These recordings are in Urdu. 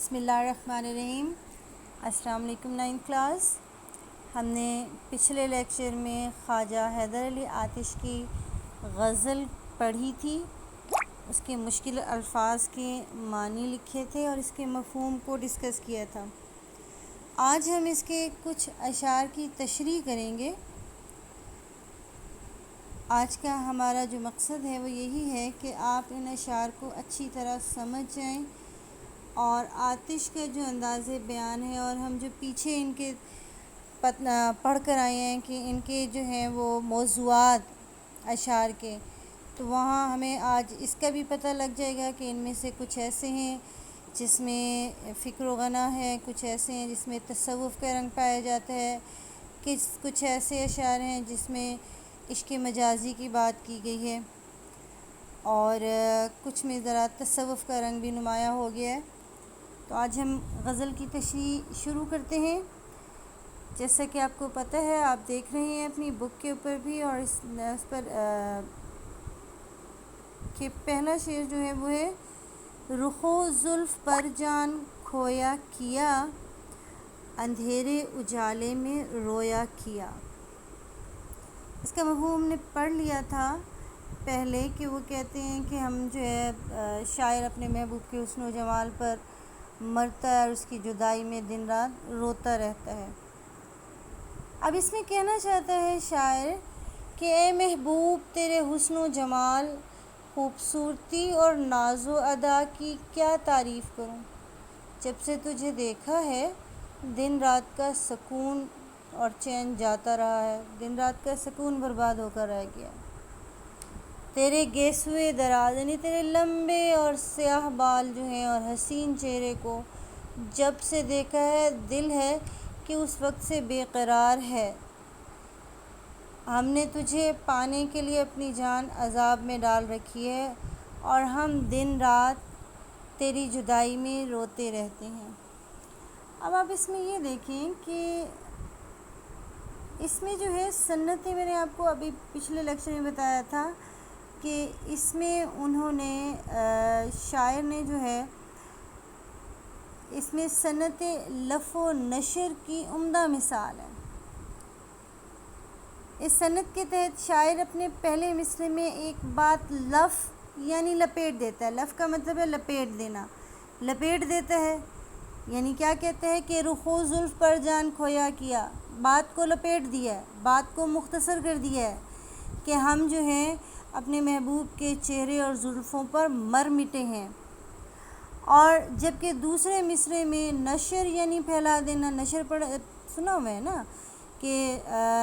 بسم اللہ الرحمن الرحیم۔ السلام علیکم 9th کلاس۔ ہم نے پچھلے لیکچر میں خواجہ حیدر علی آتش کی غزل پڑھی تھی، اس کے مشکل الفاظ کے معنی لکھے تھے اور اس کے مفہوم کو ڈسکس کیا تھا۔ آج ہم اس کے کچھ اشعار کی تشریح کریں گے۔ آج کا ہمارا جو مقصد ہے وہ یہی ہے کہ آپ ان اشعار کو اچھی طرح سمجھ جائیں اور آتش کا جو انداز بیان ہے اور ہم جو پیچھے ان کے پڑھ کر آئے ہیں کہ ان کے جو ہیں وہ موضوعات اشعار کے، تو وہاں ہمیں آج اس کا بھی پتہ لگ جائے گا کہ ان میں سے کچھ ایسے ہیں جس میں فکر و غنا ہے، کچھ ایسے ہیں جس میں تصوف کا رنگ پایا جاتا ہے، کچھ ایسے اشعار ہیں جس میں عشق مجازی کی بات کی گئی ہے اور کچھ میں ذرا تصوف کا رنگ بھی نمایاں ہو گیا ہے۔ تو آج ہم غزل کی تشریح شروع کرتے ہیں۔ جیسا کہ آپ کو پتہ ہے، آپ دیکھ رہے ہیں اپنی بک کے اوپر بھی، اور اس پر کہ پہلا شعر جو ہے وہ ہے رخ و زلف پر جان کھویا کیا، اندھیرے اجالے میں رویا کیا۔ اس کا مفہوم ہم نے پڑھ لیا تھا پہلے کہ وہ کہتے ہیں کہ ہم جو ہے شاعر اپنے محبوب کے حسن و جمال پر مرتا ہے اور اس کی جدائی میں دن رات روتا رہتا ہے۔ اب اس میں کہنا چاہتا ہے شاعر کہ اے محبوب، تیرے حسن و جمال، خوبصورتی اور ناز و ادا کی کیا تعریف کروں۔ جب سے تجھے دیکھا ہے دن رات کا سکون اور چین جاتا رہا ہے، دن رات کا سکون برباد ہو کر رہ گیا۔ تیرے گیسوئے دراز یعنی تیرے لمبے اور سیاہ بال جو ہیں اور حسین چہرے کو جب سے دیکھا ہے، دل ہے کہ اس وقت سے بے قرار ہے۔ ہم نے تجھے پانے کے لیے اپنی جان عذاب میں ڈال رکھی ہے اور ہم دن رات تیری جدائی میں روتے رہتے ہیں۔ اب آپ اس میں یہ دیکھیں کہ اس میں جو ہے سنتیں، میں نے آپ کو ابھی پچھلے لیکچر میں بتایا تھا کہ اس میں انہوں نے شاعر نے جو ہے اس میں سنت لف و نشر کی عمدہ مثال ہے۔ اس سنت کے تحت شاعر اپنے پہلے مصرعے میں ایک بات لف یعنی لپیٹ دیتا ہے۔ لف کا مطلب ہے لپیٹ دینا، لپیٹ دیتا ہے، یعنی کیا کہتا ہے کہ رخ و زلف پر جان کھویا کیا، بات کو لپیٹ دیا ہے، بات کو مختصر کر دیا ہے کہ ہم جو ہیں اپنے محبوب کے چہرے اور زلفوں پر مر مٹے ہیں۔ اور جبکہ دوسرے مصرعے میں نشر یعنی پھیلا دینا، نشر سنا ہوا ہے نا کہ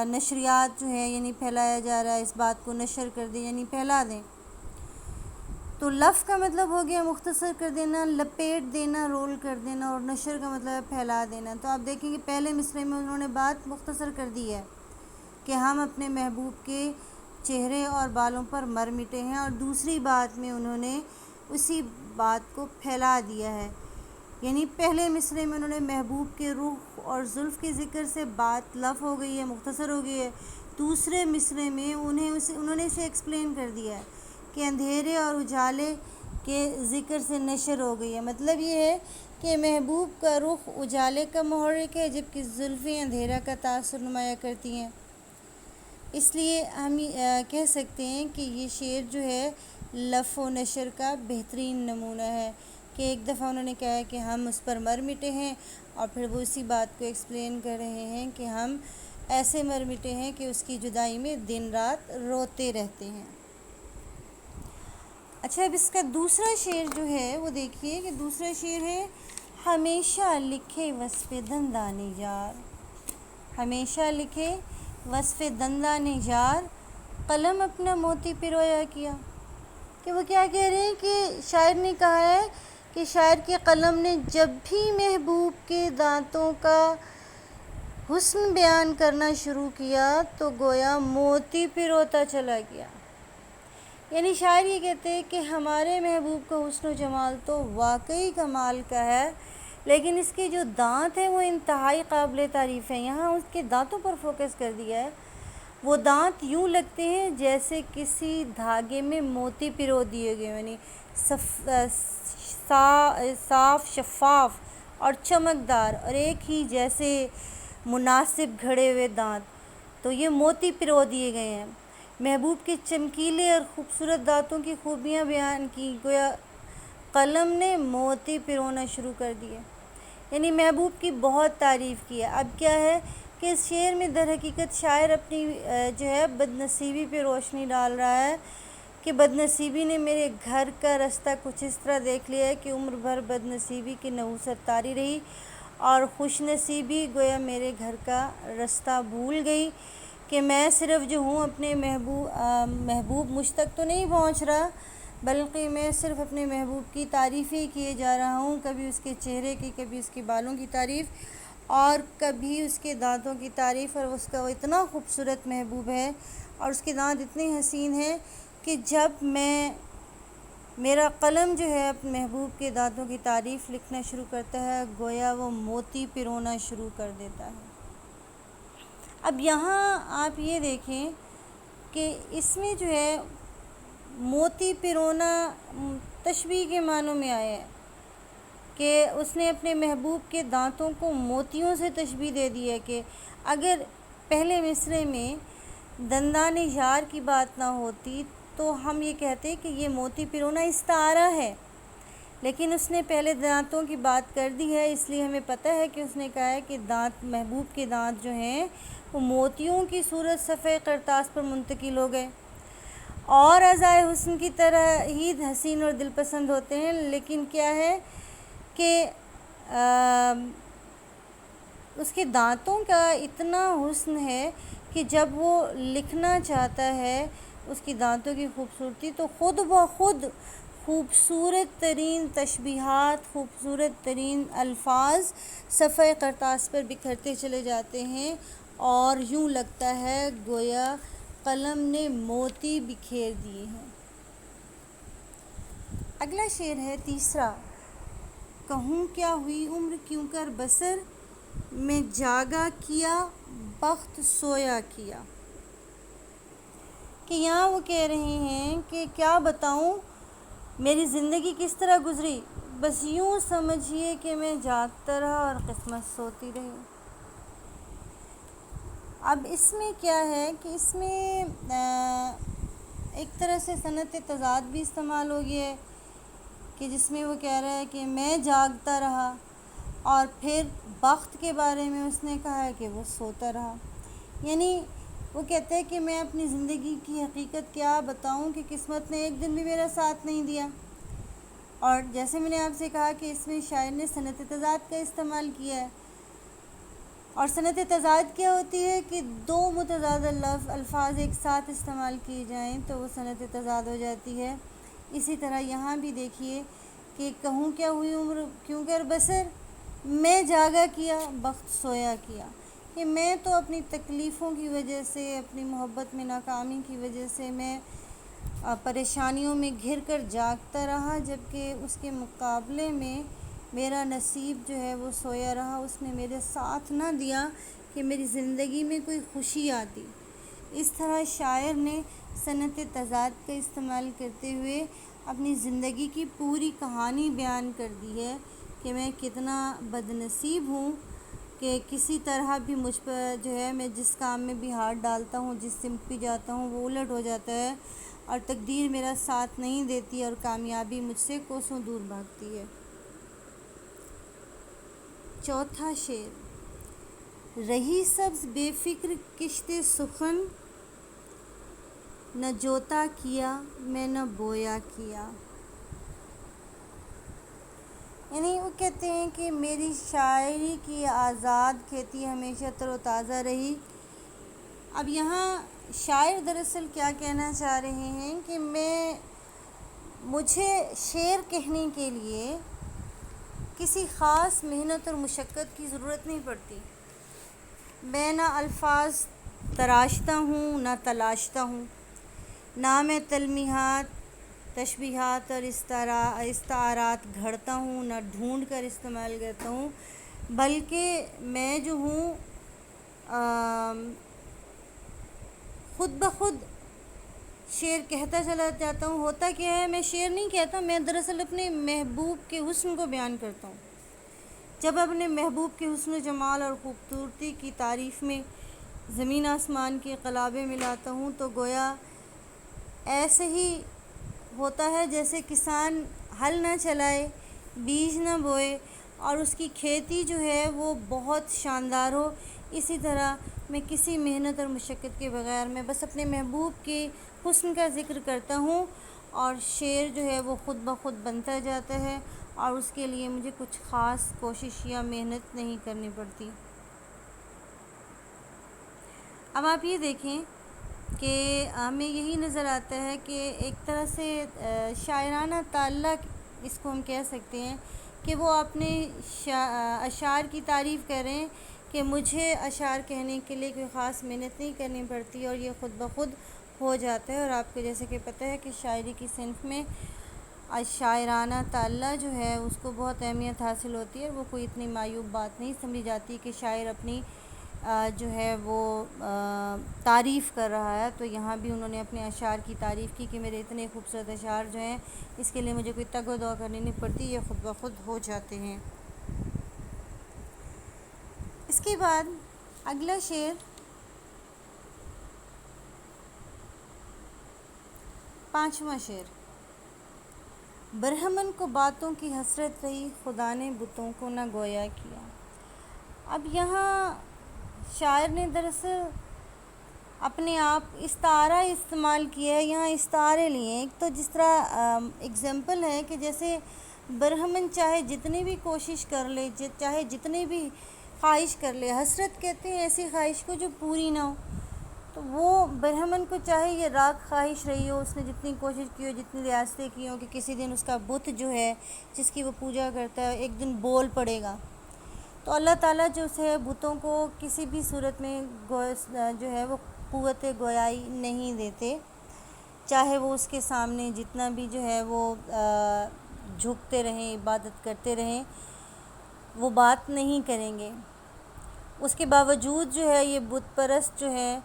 نشریات جو ہے یعنی پھیلایا جا رہا ہے، اس بات کو نشر کر دیں یعنی پھیلا دیں۔ تو لف کا مطلب ہو گیا مختصر کر دینا، لپیٹ دینا، رول کر دینا، اور نشر کا مطلب ہے پھیلا دینا۔ تو آپ دیکھیں کہ پہلے مصرعے میں انہوں نے بات مختصر کر دی ہے کہ ہم اپنے محبوب کے چہرے اور بالوں پر مر مٹے ہیں، اور دوسری بات میں انہوں نے اسی بات کو پھیلا دیا ہے۔ یعنی پہلے مصرعے میں انہوں نے محبوب کے رخ اور زلف کے ذکر سے بات لف ہو گئی ہے، مختصر ہو گئی ہے۔ دوسرے مصرعے میں انہوں نے اسے ایکسپلین کر دیا ہے کہ اندھیرے اور اجالے کے ذکر سے نشر ہو گئی ہے۔ مطلب یہ ہے کہ محبوب کا رخ اجالے کا محرک ہے، جبکہ زلفیں اندھیرا کا تاثر نمایاں کرتی ہیں۔ اس لیے ہم کہہ سکتے ہیں کہ یہ شعر جو ہے لف و نشر کا بہترین نمونہ ہے کہ ایک دفعہ انہوں نے کہا ہے کہ ہم اس پر مر مٹے ہیں، اور پھر وہ اسی بات کو ایکسپلین کر رہے ہیں کہ ہم ایسے مر مٹے ہیں کہ اس کی جدائی میں دن رات روتے رہتے ہیں۔ اچھا، اب اس کا دوسرا شعر جو ہے وہ دیکھیے کہ دوسرا شعر ہے ہمیشہ لکھے وصف دندان یار، ہمیشہ لکھے وصف دندان یار، قلم اپنا موتی پرویا کیا۔ کہ وہ کیا کہہ رہے ہیں کہ شاعر نے کہا ہے کہ شاعر کے قلم نے جب بھی محبوب کے دانتوں کا حسن بیان کرنا شروع کیا تو گویا موتی پروتا چلا گیا۔ یعنی شاعر یہ کہتے ہیں کہ ہمارے محبوب کا حسن و جمال تو واقعی کمال کا ہے، لیکن اس کے جو دانت ہیں وہ انتہائی قابل تعریف ہیں۔ یہاں اس کے دانتوں پر فوکس کر دیا ہے۔ وہ دانت یوں لگتے ہیں جیسے کسی دھاگے میں موتی پرو دیے گئے، یعنی صاف شفاف اور چمکدار اور ایک ہی جیسے مناسب گھڑے ہوئے دانت، تو یہ موتی پرو دیے گئے ہیں۔ محبوب کے چمکیلے اور خوبصورت دانتوں کی خوبیاں بیان کی، گویا قلم نے موتی پرونا شروع کر دیے، یعنی محبوب کی بہت تعریف کی ہے۔ اب کیا ہے کہ اس شعر میں در حقیقت شاعر اپنی جو ہے بد نصیبی پہ روشنی ڈال رہا ہے کہ بد نصیبی نے میرے گھر کا رستہ کچھ اس طرح دیکھ لیا ہے کہ عمر بھر بد نصیبی کی نحوست طاری رہی، اور خوش نصیبی گویا میرے گھر کا رستہ بھول گئی، کہ میں صرف جو ہوں اپنے محبوب مجھ تک تو نہیں پہنچ رہا، بلکہ میں صرف اپنے محبوب کی تعریف ہی کیے جا رہا ہوں، کبھی اس کے چہرے کی، کبھی اس کے بالوں کی تعریف، اور کبھی اس کے دانتوں کی تعریف۔ اور اس کا وہ اتنا خوبصورت محبوب ہے اور اس کے دانت اتنے حسین ہیں کہ جب میرا قلم جو ہے اپنے محبوب کے دانتوں کی تعریف لکھنا شروع کرتا ہے، گویا وہ موتی پرونا شروع کر دیتا ہے۔ اب یہاں آپ یہ دیکھیں کہ اس میں جو ہے موتی پرونا تشبیہ کے معنوں میں آیا ہے، کہ اس نے اپنے محبوب کے دانتوں کو موتیوں سے تشبیہ دے دی ہے، کہ اگر پہلے مصرعے میں دندان یار کی بات نہ ہوتی تو ہم یہ کہتے کہ یہ موتی پرونا استعارہ ہے، لیکن اس نے پہلے دانتوں کی بات کر دی ہے، اس لیے ہمیں پتہ ہے کہ اس نے کہا ہے کہ محبوب کے دانت جو ہیں وہ موتیوں کی صورت صفحہ کرتاس پر منتقل ہو گئے، اور اعضائے حسن کی طرح ہی حسین اور دل پسند ہوتے ہیں، لیکن کیا ہے کہ اس کے دانتوں کا اتنا حسن ہے کہ جب وہ لکھنا چاہتا ہے اس کی دانتوں کی خوبصورتی، تو خود بخود خوبصورت ترین تشبیہات، خوبصورت ترین الفاظ صفحہ کرتاس پر بکھرتے چلے جاتے ہیں، اور یوں لگتا ہے گویا قلم نے موتی بکھیر دیے ہیں۔ اگلا شعر ہے تیسرا، کہوں کیا ہوئی عمر کیوں کر بسر، میں جاگا کیا بخت سویا کیا، کہ یہاں وہ کہہ رہے ہیں کہ کیا بتاؤں میری زندگی کس طرح گزری، بس یوں سمجھیے کہ میں جاگتا رہا اور قسمت سوتی رہی۔ اب اس میں کیا ہے کہ اس میں ایک طرح سے صنعت تضاد بھی استعمال ہو گیا ہے، کہ جس میں وہ کہہ رہا ہے کہ میں جاگتا رہا، اور پھر بخت کے بارے میں اس نے کہا ہے کہ وہ سوتا رہا، یعنی وہ کہتے ہیں کہ میں اپنی زندگی کی حقیقت کیا بتاؤں کہ قسمت نے ایک دن بھی میرا ساتھ نہیں دیا۔ اور جیسے میں نے آپ سے کہا کہ اس میں شاعر نے صنعت تضاد کا استعمال کیا ہے، اور صنعت تضاد کیا ہوتی ہے کہ دو متضاد الفاظ ایک ساتھ استعمال کیے جائیں تو وہ صنعت تضاد ہو جاتی ہے۔ اسی طرح یہاں بھی دیکھیے کہ کہوں کیا ہوئی عمر کیوں کر بسر، میں جاگا کیا بخت سویا کیا، کہ میں تو اپنی تکلیفوں کی وجہ سے، اپنی محبت میں ناکامی کی وجہ سے میں پریشانیوں میں گھر کر جاگتا رہا، جبکہ اس کے مقابلے میں میرا نصیب جو ہے وہ سویا رہا، اس نے میرے ساتھ نہ دیا کہ میری زندگی میں کوئی خوشی آتی۔ اس طرح شاعر نے صنعت تضاد کا استعمال کرتے ہوئے اپنی زندگی کی پوری کہانی بیان کر دی ہے، کہ میں کتنا بد نصیب ہوں کہ کسی طرح بھی مجھ پر جو ہے میں جس کام میں بھی ہاتھ ڈالتا ہوں، جس سمت بھی جاتا ہوں وہ الٹ ہو جاتا ہے، اور تقدیر میرا ساتھ نہیں دیتی اور کامیابی مجھ سے کوسوں دور بھاگتی ہے۔ چوتھا شعر، رہی سبز بے فکر کشت سخن، نہ جوتا کیا میں نہ بویا کیا، یعنی وہ کہتے ہیں کہ میری شاعری کی آزاد کھیتی ہمیشہ تر و تازہ رہی۔ اب یہاں شاعر دراصل کیا کہنا چاہ رہے ہیں کہ مجھے شعر کہنے کے لیے کسی خاص محنت اور مشقت کی ضرورت نہیں پڑتی، میں نہ الفاظ تراشتا ہوں نہ تلاشتا ہوں، نہ میں تلمیحات، تشبیہات اور استعارات گھڑتا ہوں، نہ ڈھونڈ کر استعمال کرتا ہوں، بلکہ میں جو ہوں خود بخود شعر کہتا چلا جاتا ہوں۔ ہوتا کیا ہے، میں شعر نہیں کہتا، میں دراصل اپنے محبوب کے حسن کو بیان کرتا ہوں، جب اپنے محبوب کے حسن و جمال اور خوبصورتی کی تعریف میں زمین آسمان کے قلابے ملاتا ہوں تو گویا ایسے ہی ہوتا ہے جیسے کسان ہل نہ چلائے، بیج نہ بوئے اور اس کی کھیتی جو ہے وہ بہت شاندار ہو۔ اسی طرح میں کسی محنت اور مشقت کے بغیر میں بس اپنے محبوب کے حسن کا ذکر کرتا ہوں اور شعر جو ہے وہ خود بخود بنتا جاتا ہے اور اس کے لیے مجھے کچھ خاص کوشش یا محنت نہیں کرنی پڑتی۔ اب آپ یہ دیکھیں کہ ہمیں یہی نظر آتا ہے کہ ایک طرح سے شاعرانہ تعلق اس کو ہم کہہ سکتے ہیں کہ وہ اپنے اشعار کی تعریف کریں کہ مجھے اشعار کہنے کے لیے کوئی خاص محنت نہیں کرنی پڑتی اور یہ خود بخود ہو جاتا ہے۔ اور آپ کو جیسے کہ پتہ ہے کہ شاعری کی صنف میں شاعرانہ تعلق جو ہے اس کو بہت اہمیت حاصل ہوتی ہے، وہ کوئی اتنی معیوب بات نہیں سمجھی جاتی کہ شاعر اپنی جو ہے وہ تعریف کر رہا ہے۔ تو یہاں بھی انہوں نے اپنے اشعار کی تعریف کی کہ میرے اتنے خوبصورت اشعار جو ہیں اس کے لیے مجھے کوئی تگ و دو کرنی نہیں پڑتی، یہ خود بخود ہو جاتے ہیں۔ اس کے بعد اگلا شعر 5واں شعر: برہمن کو باتوں کی حسرت رہی، خدا نے بتوں کو نہ گویا کیا۔ اب یہاں شاعر نے دراصل اپنے آپ استعارہ استعمال کیا ہے، یہاں استعارے لیے ہیں۔ ایک تو جس طرح اگزامپل ہے کہ جیسے برہمن چاہے جتنی بھی کوشش کر لے، چاہے جتنی بھی خواہش کر لے، حسرت کہتے ہیں ایسی خواہش کو جو پوری نہ ہو، تو وہ برہمن کو چاہے یہ راگ خواہش رہی ہو، اس نے جتنی کوشش کی ہو، جتنی ریاستیں کی ہوں کہ کسی دن اس کا بت جو ہے جس کی وہ پوجا کرتا ہے ایک دن بول پڑے گا، تو اللہ تعالیٰ جو ہے بتوں کو کسی بھی صورت میں جو ہے وہ قوت گویائی نہیں دیتے، چاہے وہ اس کے سامنے جتنا بھی جو ہے وہ جھکتے رہیں، عبادت کرتے رہیں، وہ بات نہیں کریں گے۔ اس کے باوجود جو ہے یہ بت پرست جو ہے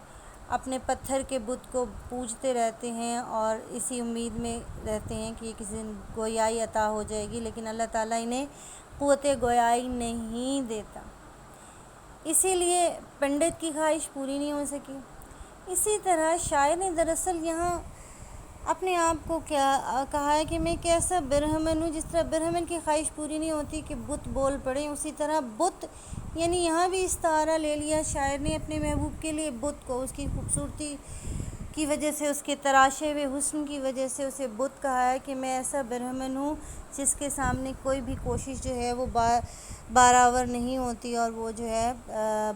اپنے پتھر کے بت کو پوجتے رہتے ہیں اور اسی امید میں رہتے ہیں کہ کسی دن گویائی عطا ہو جائے گی، لیکن اللہ تعالیٰ انہیں قوت گویائی نہیں دیتا، اسی لیے پنڈت کی خواہش پوری نہیں ہو سکی۔ اسی طرح شاعر نے دراصل یہاں اپنے آپ کو کیا کہا ہے کہ میں کیسا برہمن ہوں، جس طرح برہمن کی خواہش پوری نہیں ہوتی کہ بت بول پڑے، اسی طرح بت، یعنی یہاں بھی استعارہ لے لیا شاعر نے اپنے محبوب کے لیے بت کو، اس کی خوبصورتی کی وجہ سے، اس کے تراشے ہوئے حسن کی وجہ سے اسے بت کہا ہے کہ میں ایسا برہمن ہوں جس کے سامنے کوئی بھی کوشش جو ہے وہ برابر نہیں ہوتی اور وہ جو ہے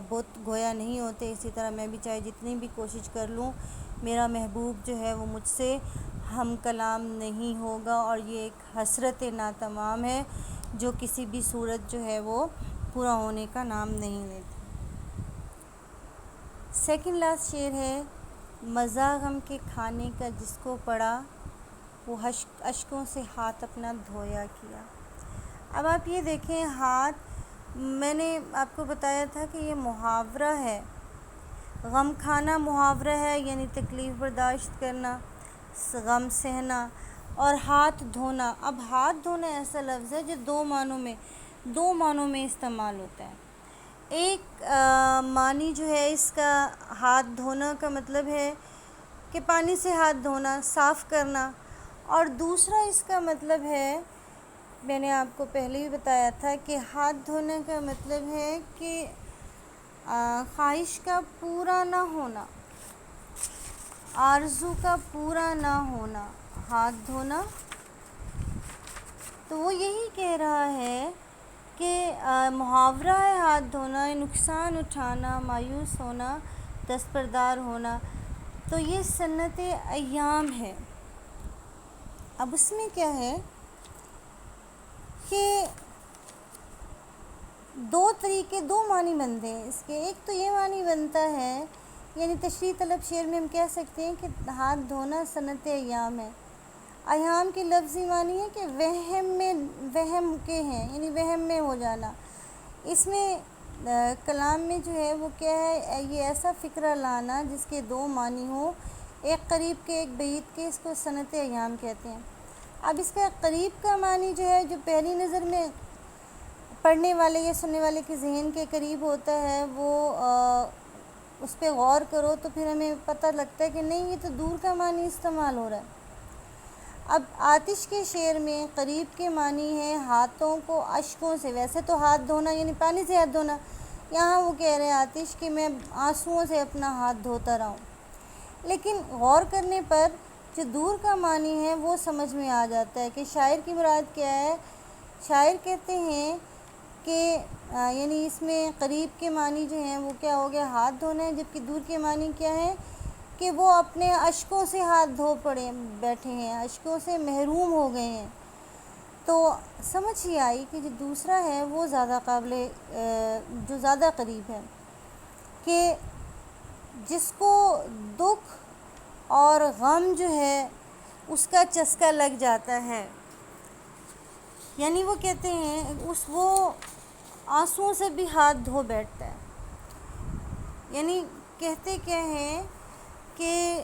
بت گویا نہیں ہوتے۔ اسی طرح میں بھی چاہے جتنی بھی کوشش کر لوں، میرا محبوب جو ہے وہ مجھ سے ہم کلام نہیں ہوگا اور یہ ایک حسرت ناتمام ہے جو کسی بھی صورت جو ہے وہ پورا ہونے کا نام نہیں لیتی۔ سیکنڈ لاسٹ شعر ہے: مزہ غم کے کھانے کا جس کو پڑا، وہ اشکوں سے ہاتھ اپنا دھویا کیا۔ اب آپ یہ دیکھیں، ہاتھ، میں نے آپ کو بتایا تھا کہ یہ محاورہ ہے، غم کھانا محاورہ ہے، یعنی تکلیف برداشت کرنا، غم سہنا، اور ہاتھ دھونا۔ اب ہاتھ دھونا ایسا لفظ ہے جو دو معنوں میں استعمال ہوتا ہے۔ ایک معنی جو ہے اس کا ہاتھ دھونا کا مطلب ہے کہ پانی سے ہاتھ دھونا، صاف کرنا، اور دوسرا اس کا مطلب ہے، میں نے آپ کو پہلے بھی بتایا تھا کہ ہاتھ دھونے کا مطلب ہے کہ خواہش کا پورا نہ ہونا، آرزو کا پورا نہ ہونا، ہاتھ دھونا۔ تو وہ یہی کہہ رہا ہے کہ محاورہ ہے ہاتھ دھونا، نقصان اٹھانا، مایوس ہونا، دستبردار ہونا، تو یہ سنت ایام ہے۔ اب اس میں کیا ہے کہ دو معنی بنتے ہیں اس کے۔ ایک تو یہ معنی بنتا ہے، یعنی تشریح طلب شعر میں ہم کہہ سکتے ہیں کہ ہاتھ دھونا سنت ایام ہے۔ ایام کی لفظی معنی ہے کہ وہم کے ہیں، یعنی وہم میں ہو جانا۔ اس میں کلام میں جو ہے وہ کیا ہے، یہ ایسا فکرہ لانا جس کے دو معنی ہوں، ایک قریب کے ایک بعید کے، اس کو سنت ایام کہتے ہیں۔ اب اس کا قریب کا معنی جو ہے، جو پہلی نظر میں پڑھنے والے یا سننے والے کے ذہن کے قریب ہوتا ہے وہ اس پہ غور کرو تو پھر ہمیں پتہ لگتا ہے کہ نہیں، یہ تو دور کا معنی استعمال ہو رہا ہے۔ اب آتش کے شعر میں قریب کے معنی ہے ہاتھوں کو اشکوں سے، ویسے تو ہاتھ دھونا یعنی پانی سے ہاتھ دھونا، یہاں وہ کہہ رہے ہیں آتش کہ میں آنسوؤں سے اپنا ہاتھ دھوتا رہا ہوں۔ لیکن غور کرنے پر جو دور کا معنی ہے وہ سمجھ میں آ جاتا ہے کہ شاعر کی مراد کیا ہے۔ شاعر کہتے ہیں کہ یعنی اس میں قریب کے معنی جو ہیں وہ کیا ہو گیا، ہاتھ دھونا ہے، جبکہ دور کے معنی کیا ہے کہ وہ اپنے اشکوں سے ہاتھ دھو بیٹھے ہیں، اشکوں سے محروم ہو گئے ہیں۔ تو سمجھ ہی آئی کہ جو دوسرا ہے وہ زیادہ جو زیادہ قریب ہے، کہ جس کو دکھ اور غم جو ہے اس کا چسکا لگ جاتا ہے، یعنی وہ کہتے ہیں وہ آنسوؤں سے بھی ہاتھ دھو بیٹھتا ہے۔ یعنی کہتے کیا ہیں کہ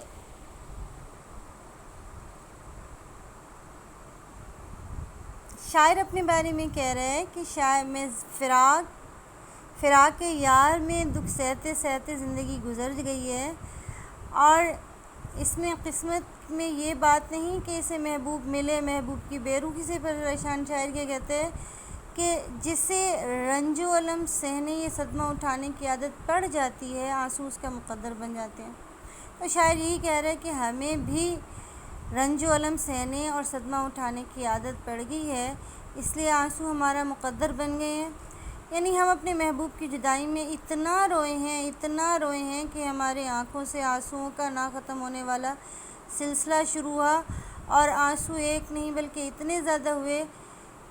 شاعر اپنے بارے میں کہہ رہا ہے کہ میں فراق یار میں دکھ سہتے سہتے زندگی گزر گئی ہے، اور اس میں قسمت میں یہ بات نہیں کہ اسے محبوب ملے، محبوب کی بے روحی سے پریشان۔ شاعر کیا کہتے ہیں کہ جسے رنج و الم سہنے یا صدمہ اٹھانے کی عادت پڑ جاتی ہے، آنسو اس کا مقدر بن جاتے ہیں۔ تو شاعر یہی کہہ رہا ہے کہ ہمیں بھی رنج و الم سہنے اور صدمہ اٹھانے کی عادت پڑ گئی ہے، اس لیے آنسو ہمارا مقدر بن گئے ہیں۔ یعنی ہم اپنے محبوب کی جدائی میں اتنا روئے ہیں کہ ہمارے آنکھوں سے آنسوؤں کا نہ ختم ہونے والا سلسلہ شروع ہوا، اور آنسو ایک نہیں بلکہ اتنے زیادہ ہوئے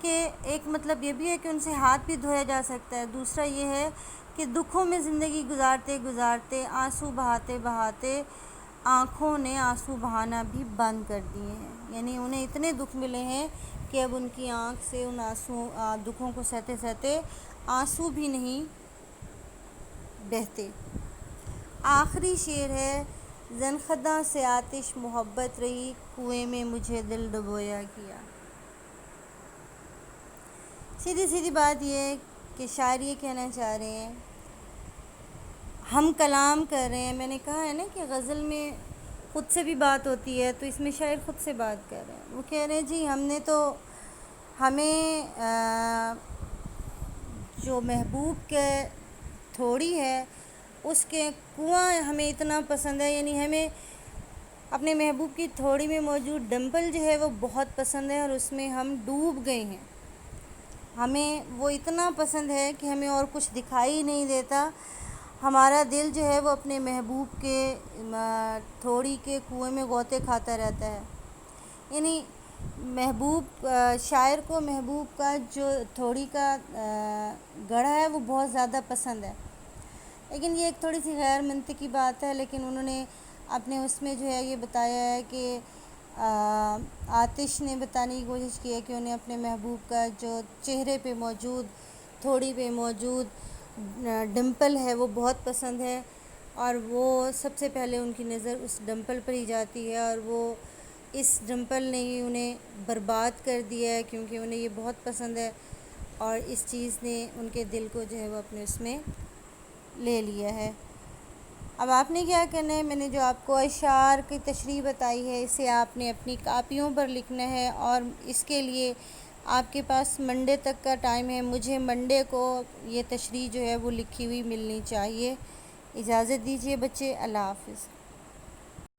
کہ ایک مطلب یہ بھی ہے کہ ان سے ہاتھ بھی دھویا جا سکتا ہے، دوسرا یہ ہے کہ دکھوں میں زندگی گزارتے آنسو بہاتے آنکھوں نے آنسو بہانا بھی بند کر دیے ہیں۔ یعنی انہیں اتنے دکھ ملے ہیں کہ اب ان کی آنکھ سے ان دکھوں کو سہتے آنسو بھی نہیں بہتے۔ آخری شعر ہے، زنخداں سے آتش محبت رہی، کنویں میں مجھے دل ڈبویا کیا۔ سیدھی بات یہ ہے کہ شاعر یہ کہنا چاہ رہے ہیں، ہم کلام کر رہے ہیں، میں نے کہا ہے نا کہ غزل میں خود سے بھی بات ہوتی ہے، تو اس میں شاعر خود سے بات کر رہے ہیں۔ وہ کہہ رہے ہیں جی ہمیں جو محبوب کے تھوڑی ہے اس کے کنواں ہمیں اتنا پسند ہے، یعنی ہمیں اپنے محبوب کی تھوڑی میں موجود ڈمپل جو ہے وہ بہت پسند ہے، اور اس میں ہم ڈوب گئے ہیں۔ ہمیں وہ اتنا پسند ہے کہ ہمیں اور کچھ دکھائی نہیں دیتا، ہمارا دل جو ہے وہ اپنے محبوب کے تھوڑی کے کنویں میں غوطے کھاتا رہتا ہے۔ یعنی شاعر کو محبوب کا جو تھوڑی کا گڑھا ہے وہ بہت زیادہ پسند ہے، لیکن یہ ایک تھوڑی سی غیر منطقی بات ہے، لیکن انہوں نے اپنے اس میں جو ہے یہ بتایا ہے کہ آتش نے بتانے کی کوشش کی ہے کہ انہیں اپنے محبوب کا جو چہرے پہ موجود تھوڑی پہ موجود ڈمپل ہے وہ بہت پسند ہے، اور وہ سب سے پہلے ان کی نظر اس ڈمپل پر ہی جاتی ہے، اور وہ اس ڈمپل نے ہی انہیں برباد کر دیا ہے، کیونکہ انہیں یہ بہت پسند ہے، اور اس چیز نے ان کے دل کو جو ہے وہ اپنے اس میں لے لیا ہے۔ اب آپ نے کیا کرنا ہے، میں نے جو آپ کو اشعار کی تشریح بتائی ہے اسے آپ نے اپنی کاپیوں پر لکھنا ہے، اور اس کے لیے آپ کے پاس منڈے تک کا ٹائم ہے۔ مجھے منڈے کو یہ تشریح جو ہے وہ لکھی ہوئی ملنی چاہیے۔ اجازت دیجیے بچے، اللہ حافظ۔